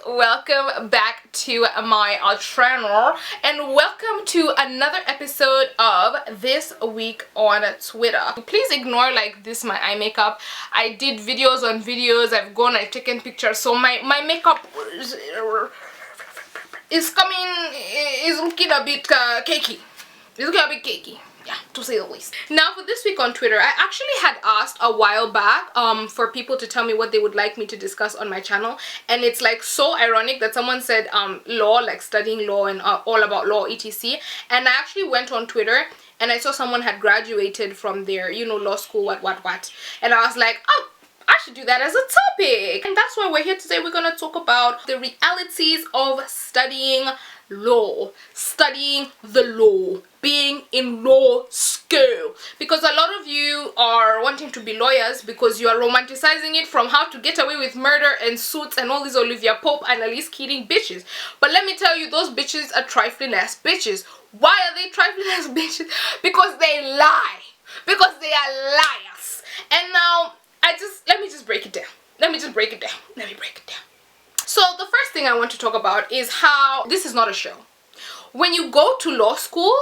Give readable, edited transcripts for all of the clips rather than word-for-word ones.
welcome back to my channel and welcome to another episode of This Week on Twitter. Please ignore like this my eye makeup. I did videos on videos, I've taken pictures, so my makeup is looking a bit cakey. It's looking a bit cakey. Yeah, to say the least. Now for this week on Twitter, I actually had asked a while back for people to tell me what they would like me to discuss on my channel, and it's like so ironic that someone said law, like studying law and all about law etc, and I actually went on Twitter and I saw someone had graduated from their, you know, law school, what, and I was like, oh, I should do that as a topic. And that's why we're here today. We're gonna talk about the realities of studying law, studying the law, being in law school, because a lot of you are wanting to be lawyers because you are romanticizing it from How to Get Away with Murder and Suits and all these Olivia Pope and Alice Keating bitches. But let me tell you, those bitches are trifling ass bitches. Why are they trifling ass bitches? Because they lie, because they are liars. And now let me just break it down. Let me break it down. So the first thing I want to talk about is how this is not a show. When you go to law school,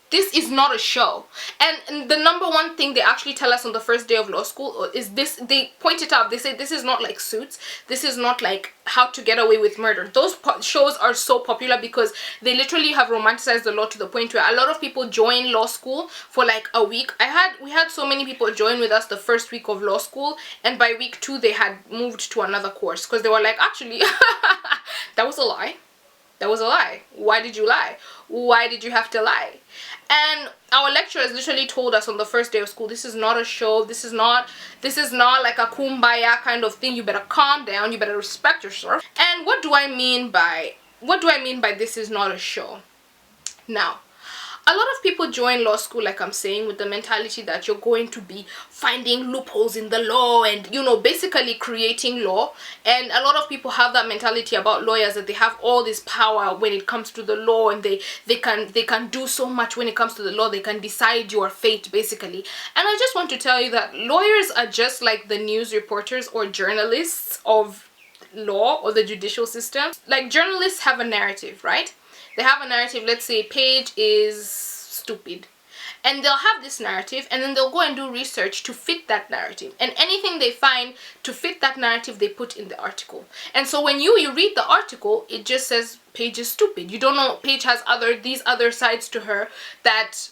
this is not a show. And the number one thing they actually tell us on the first day of law school is this. They point it out. They say this is not like Suits. This is not like How to Get Away with Murder. Those shows are so popular because they literally have romanticized the law to the point where a lot of people join law school for like a week. We had so many people join with us the first week of law school, and by week 2 they had moved to another course because they were like, actually that was a lie. That was a lie. Why did you lie? Why did you have to lie? And our lecturers literally told us on the first day of school, this is not a show. This is not like a kumbaya kind of thing. You better calm down. You better respect yourself. And what do I mean by this is not a show? Now, a lot of people join law school, like I'm saying, with the mentality that you're going to be finding loopholes in the law and, you know, basically creating law. And a lot of people have that mentality about lawyers, that they have all this power when it comes to the law, and they can do so much when it comes to the law. They can decide your fate, basically. And I just want to tell you that lawyers are just like the news reporters or journalists of law or the judicial system. Like, journalists have a narrative, right? They have a narrative. Let's say Paige is stupid, and they'll have this narrative, and then they'll go and do research to fit that narrative, and anything they find to fit that narrative they put in the article. And so when you read the article, it just says Paige is stupid. You don't know Paige has these other sides to her that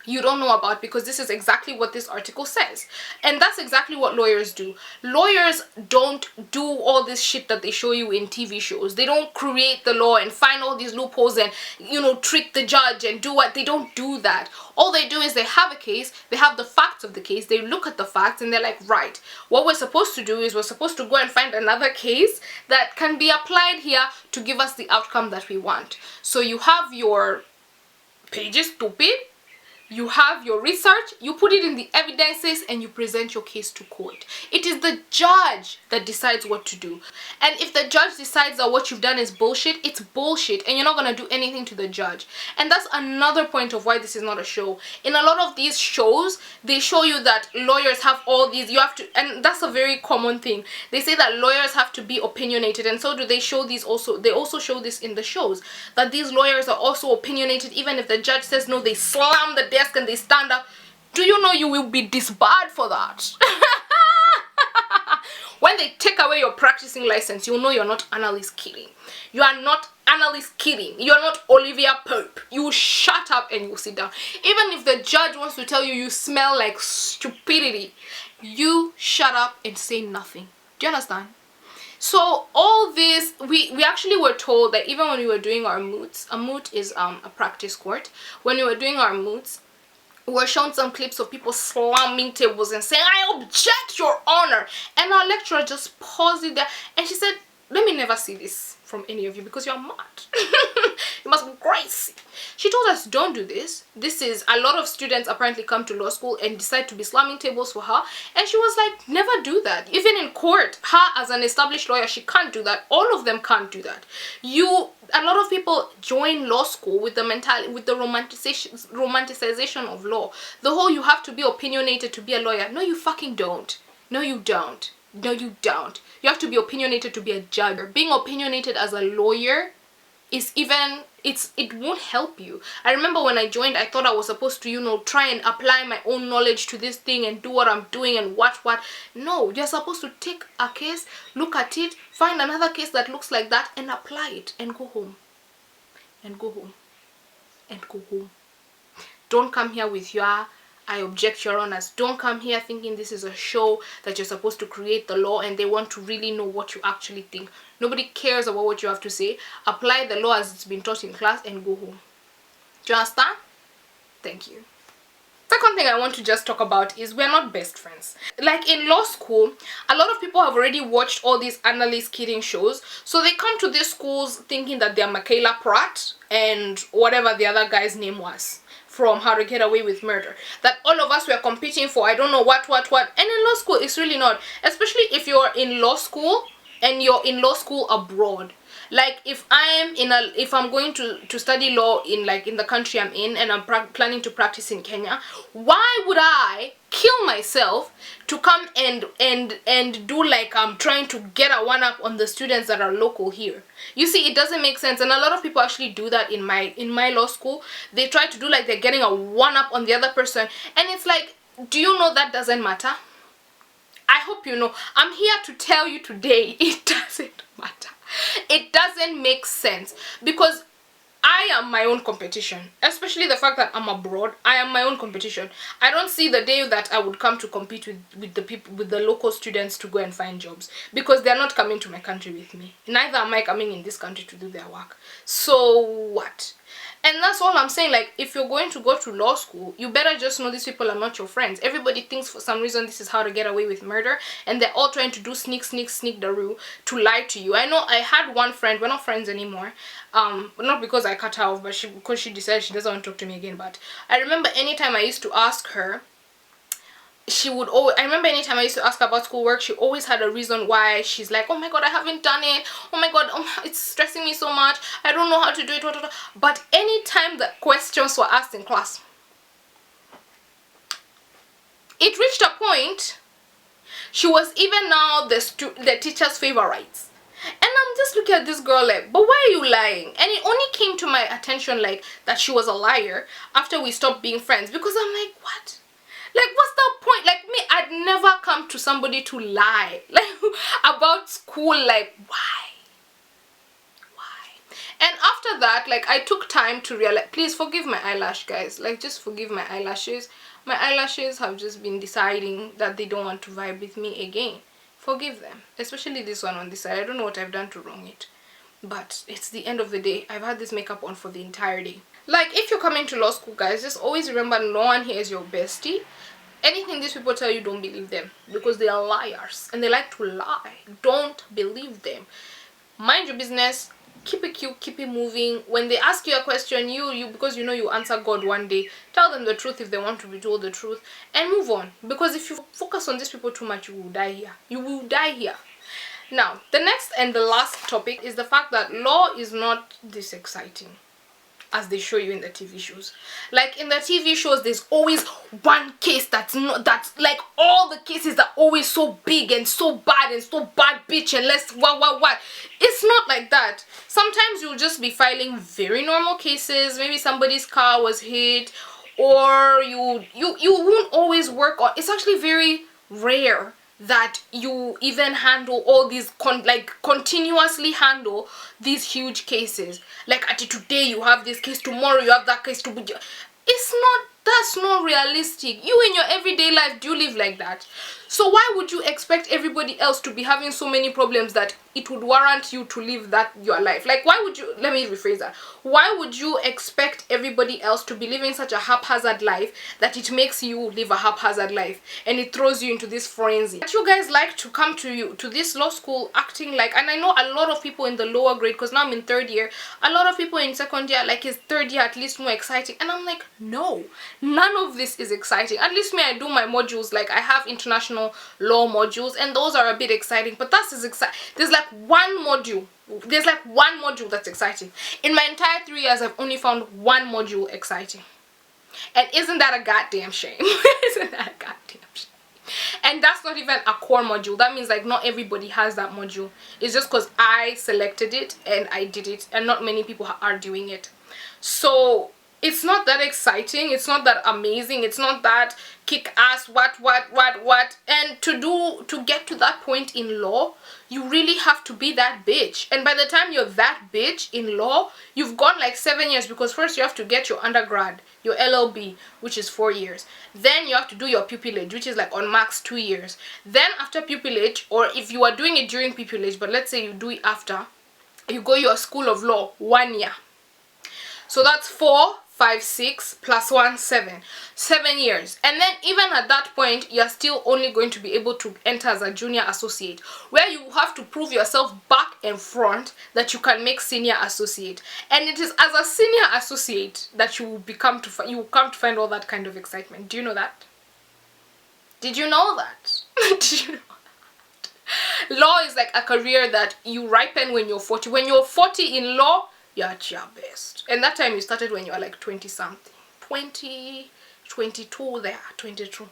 you don't know about, because this is exactly what this article says. And that's exactly what lawyers do. Lawyers don't do all this shit that they show you in TV shows. They don't create the law and find all these loopholes and, you know, trick the judge and do what. They don't do that. All they do is they have a case, they have the facts of the case, they look at the facts, and they're like, right, what we're supposed to do is we're supposed to go and find another case that can be applied here to give us the outcome that we want. So you have your Paige is stupid, you have your research, you put it in the evidences, and you present your case to court. It is the judge that decides what to do. And if the judge decides that what you've done is bullshit, it's bullshit, and you're not going to do anything to the judge. And that's another point of why this is not a show. In a lot of these shows, they show you that lawyers have all these, and that's a very common thing. They say that lawyers have to be opinionated, and so do they show these also. They also show this in the shows, that these lawyers are also opinionated. Even if the judge says no, they slam the desk and they stand up. Do you know you will be disbarred for that? When they take away your practicing license, you'll know you're not Annalise Keating. You are not Annalise Keating. You're not Olivia Pope. You shut up and you sit down. Even if the judge wants to tell you you smell like stupidity, you shut up and say nothing. Do you understand? So all this, we actually were told that even when we were doing our moots, a moot is a practice court. When we were doing our moots, we were shown some clips of people slamming tables and saying, I object, Your Honor. And our lecturer just paused it there, and she said, let me never see this from any of you because you're mad. You must be crazy. She told us, don't do this. This is, a lot of students apparently come to law school and decide to be slamming tables for her. And she was like, never do that. Even in court, her as an established lawyer, she can't do that. All of them can't do that. A lot of people join law school with the mentality, with the romanticization of law. The whole you have to be opinionated to be a lawyer. No, you fucking don't. No, you don't. No, you don't. You have to be opinionated to be a judge. Being opinionated as a lawyer is even, it won't help you. I remember when I joined, I thought I was supposed to, you know, try and apply my own knowledge to this thing and do what I'm doing and what. No, you're supposed to take a case, look at it, find another case that looks like that, and apply it and go home. And go home. And go home. Don't come here with your I object, your honors. Don't come here thinking this is a show that you're supposed to create the law and they want to really know what you actually think. Nobody cares about what you have to say. Apply the law as it's been taught in class and go home. Do you understand? Thank you. Second thing I want to just talk about is we're not best friends. Like in law school, a lot of people have already watched all these analyst kidding shows, so they come to these schools thinking that they're Michaela Pratt and whatever the other guy's name was from How to Get Away with Murder, that all of us were competing for I don't know what, and in law school it's really not, especially if you're in law school and you're in law school abroad. Like if I'm going to study law in the country I'm in and I'm planning to practice in Kenya, why would I kill myself to come and do like I'm trying to get a one up on the students that are local here? You see, it doesn't make sense, and a lot of people actually do that in my law school. They try to do like they're getting a one up on the other person, and it's like, do you know that doesn't matter? I hope you know. I'm here to tell you today, it doesn't matter. It doesn't make sense, because I am my own competition, especially the fact that I'm abroad. I am my own competition. I don't see the day that I would come to compete with the people, with the local students to go and find jobs, because they're not coming to my country with me. Neither am I coming in this country to do their work. So what? And that's all I'm saying. Like, if you're going to go to law school, you better just know these people are not your friends. Everybody thinks for some reason this is How to Get Away with Murder, and they're all trying to do sneak the rule to lie to you. I know I had one friend, we're not friends anymore, not because I cut her off, but because she decided she doesn't want to talk to me again. But I remember anytime I used to ask her, I remember anytime I used to ask her about schoolwork, she always had a reason why. She's like, oh my god, I haven't done it, oh my god, it's stressing me so much, I don't know how to do it, but anytime the questions were asked in class, it reached a point she was even now the teacher's favorites. And I'm just looking at this girl like, but why are you lying? And it only came to my attention like that she was a liar after we stopped being friends, because I'm like, what? Like, what's the point? Like, me, I'd never come to somebody to lie like about school. Like, why? And after that, like, I took time to realize, please forgive my eyelash, guys, like, just forgive my eyelashes. My eyelashes have just been deciding that they don't want to vibe with me again. Forgive them, especially this one on this side. I don't know what I've done to wrong it, but it's the end of the day. I've had this makeup on for the entire day. Like, if you're coming to law school, guys, just always remember no one here is your bestie. Anything these people tell you, don't believe them, because they are liars and they like to lie. Don't believe them. Mind your business. Keep it cute, keep it moving. When they ask you a question, you because you know you answer God one day, tell them the truth if they want to be told the truth, and move on. Because if you focus on these people too much, you will die here. You will die here. Now, the next and the last topic is the fact that law is not this exciting as they show you in the TV shows. Like, in the TV shows, there's always one case that's like, all the cases are always so big and so bad bitch, and let's what. It's not like that. Sometimes you'll just be filing very normal cases. Maybe somebody's car was hit, or you won't always work on. It's actually very rare that you even handle all these continuously handle these huge cases. Like, today you have this case, tomorrow you have that case. That's not realistic. You in your everyday life, do you live like that? So why would you expect everybody else to be having so many problems that it would warrant you to live your life? Like, why would you, let me rephrase that. Why would you expect everybody else to be living such a haphazard life that it makes you live a haphazard life and it throws you into this frenzy? But you guys like to come to this law school acting like, and I know a lot of people in the lower grade, because now I'm in third year, a lot of people in second year, like, is third year at least more exciting? And I'm like, no, none of this is exciting. At least me, I do my modules, like I have international law modules, and those are a bit exciting, but that's as exciting. There's like one module that's exciting. In my entire 3 years, I've only found one module exciting, and isn't that a goddamn shame? Isn't that a goddamn shame? And that's not even a core module. That means like not everybody has that module. It's just because I selected it and I did it, and not many people are doing it. So it's not that exciting, it's not that amazing, it's not that kick ass what. And to get to that point in law, you really have to be that bitch. And by the time you're that bitch in law, you've gone like 7 years, because first you have to get your undergrad, your LLB, which is 4 years. Then you have to do your pupillage, which is like on max 2 years. Then after pupillage, or if you are doing it during pupillage, but let's say you do it after, you go your school of law 1 year. So that's 4, 5, 6 plus 1, 7. 7 years. And then even at that point, you're still only going to be able to enter as a junior associate, where you have to prove yourself back and front that you can make senior associate. And it is as a senior associate that you will come to find all that kind of excitement. Do you know that? Did you know that? Did you know? Law is like a career that you ripen when you're 40. When you're 40 in law, you're at your best. And that time you started when you were like 20 something. 20, 22 there, 22.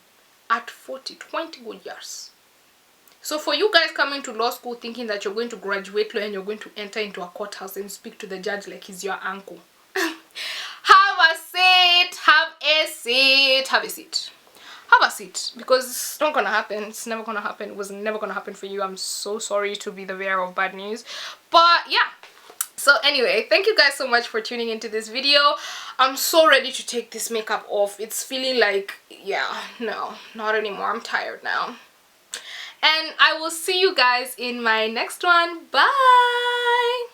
At 40, 20 good years. So for you guys coming to law school thinking that you're going to graduate law and you're going to enter into a courthouse and speak to the judge like he's your uncle. Have a seat, have a seat, have a seat. Have a seat, because it's not gonna happen. It's never gonna happen. It was never gonna happen for you. I'm so sorry to be the bearer of bad news, but yeah. So anyway, thank you guys so much for tuning into this video. I'm so ready to take this makeup off. It's feeling like, yeah, no, not anymore. I'm tired now. And I will see you guys in my next one. Bye.